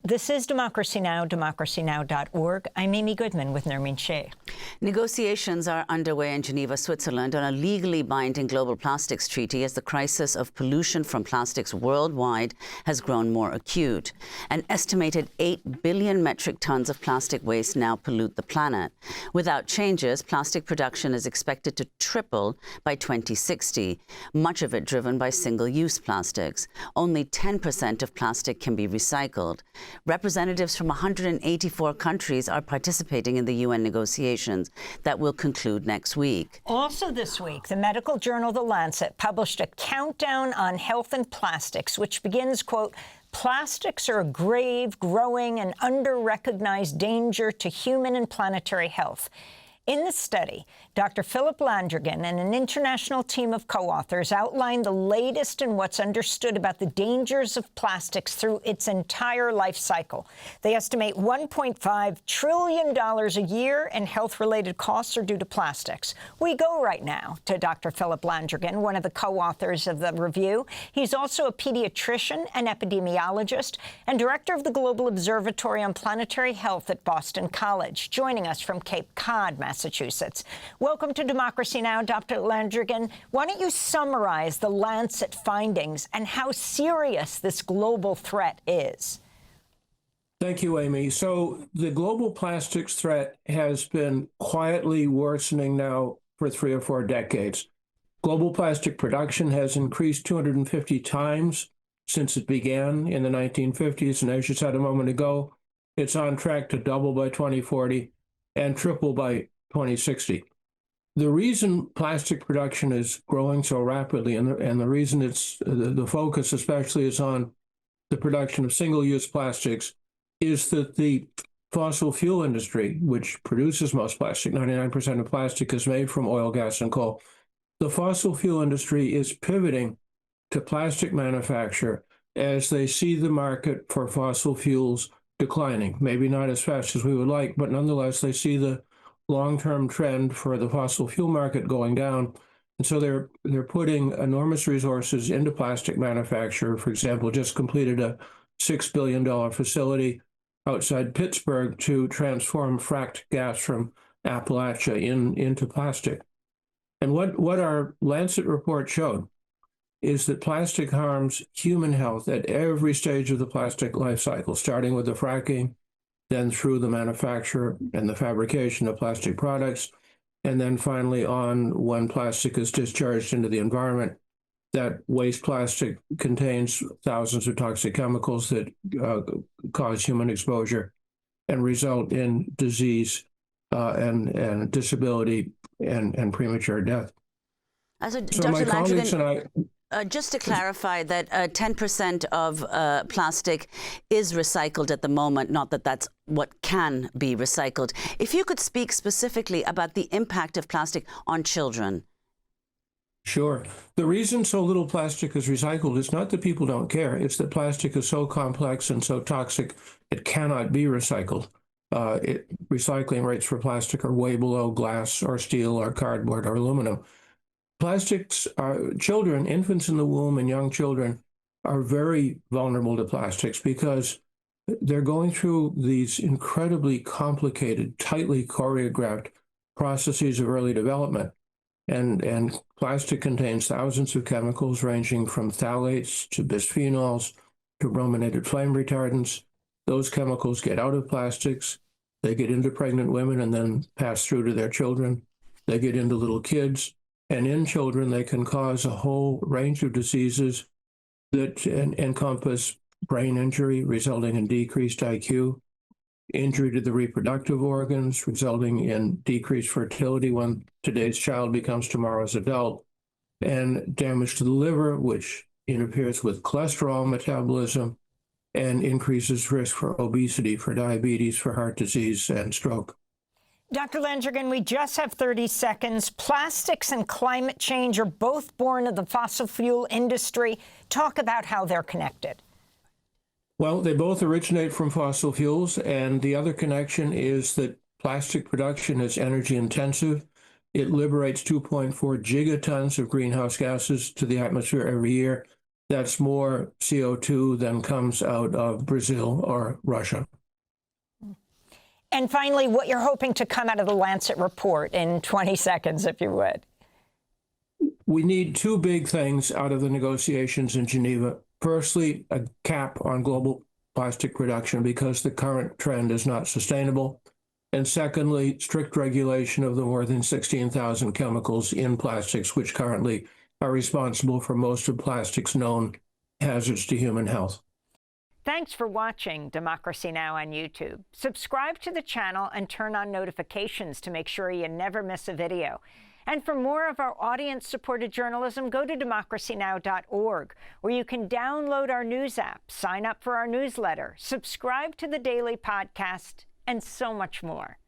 This is Democracy Now!, democracynow.org. I'm Amy Goodman with Nermeen Shea. Negotiations are underway in Geneva, Switzerland on a legally binding global plastics treaty as the crisis of pollution from plastics worldwide has grown more acute. An estimated 8 billion metric tons of plastic waste now pollute the planet. Without changes, plastic production is expected to triple by 2060, much of it driven by single-use plastics. Only 10% of plastic can be recycled. Representatives from 184 countries are participating in the UN negotiations that will conclude next week. Also this week, the medical journal The Lancet published a countdown on health and plastics, which begins, quote, "Plastics are a grave, growing, and under-recognized danger to human and planetary health." In the study, Dr. Philip Landrigan and an international team of co-authors outlined the latest in what's understood about the dangers of plastics through its entire life cycle. They estimate $1.5 trillion a year in health-related costs are due to plastics. We go right now to Dr. Philip Landrigan, one of the co-authors of the review. He's also a pediatrician, an epidemiologist, and director of the Global Observatory on Planetary Health at Boston College, joining us from Cape Cod, Massachusetts. Welcome to Democracy Now!, Dr. Landrigan. Why don't you summarize the Lancet findings and how serious this global threat is? Thank you, Amy. So the global plastics threat has been quietly worsening now for 3 or 4 decades. Global plastic production has increased 250 times since it began in the 1950s. And as you said a moment ago, it's on track to double by 2040 and triple by 2060. The reason plastic production is growing so rapidly, and the reason it's the focus especially is on the production of single-use plastics, is that the fossil fuel industry, which produces most plastic, 99% of plastic is made from oil, gas, and coal. The fossil fuel industry is pivoting to plastic manufacture as they see the market for fossil fuels declining, maybe not as fast as we would like, but nonetheless, they see the long-term trend for the fossil fuel market going down. And so they're putting enormous resources into plastic manufacture. For example, just completed a $6 billion facility outside Pittsburgh to transform fracked gas from Appalachia into plastic. And what our Lancet report showed is that plastic harms human health at every stage of the plastic life cycle, starting with the fracking, then through the manufacture and the fabrication of plastic products, and then finally on when plastic is discharged into the environment. That waste plastic contains thousands of toxic chemicals that cause human exposure and result in disease and disability and premature death. So So my colleagues and I... Just to clarify that 10% of plastic is recycled at the moment, not that that's what can be recycled. If you could speak specifically about the impact of plastic on children. Sure. The reason so little plastic is recycled is not that people don't care. It's that plastic is so complex and so toxic, it cannot be recycled. Recycling rates for plastic are way below glass or steel or cardboard or aluminum. Plastics are children, infants in the womb and young children are very vulnerable to plastics because they're going through these incredibly complicated, tightly choreographed processes of early development. And plastic contains thousands of chemicals ranging from phthalates to bisphenols to brominated flame retardants. Those chemicals get out of plastics, they get into pregnant women and then pass through to their children. They get into little kids. And in children, they can cause a whole range of diseases that encompass brain injury, resulting in decreased IQ, injury to the reproductive organs, resulting in decreased fertility when today's child becomes tomorrow's adult, and damage to the liver, which interferes with cholesterol metabolism and increases risk for obesity, for diabetes, for heart disease, and stroke. Dr. Landrigan, we just have 30 seconds. Plastics and climate change are both born of the fossil fuel industry. Talk about how they're connected. Well, they both originate from fossil fuels, and the other connection is that plastic production is energy intensive. It liberates 2.4 gigatons of greenhouse gases to the atmosphere every year. That's more CO2 than comes out of Brazil or Russia. And finally, what you're hoping to come out of the Lancet report in 20 seconds, if you would. We need two big things out of the negotiations in Geneva. Firstly, a cap on global plastic reduction because the current trend is not sustainable. And secondly, strict regulation of the more than 16,000 chemicals in plastics, which currently are responsible for most of plastics' known hazards to human health. Thanks for watching Democracy Now! On YouTube. Subscribe to the channel and turn on notifications to make sure you never miss a video. And for more of our audience-supported journalism, go to democracynow.org, where you can download our news app, sign up for our newsletter, subscribe to the daily podcast, and so much more.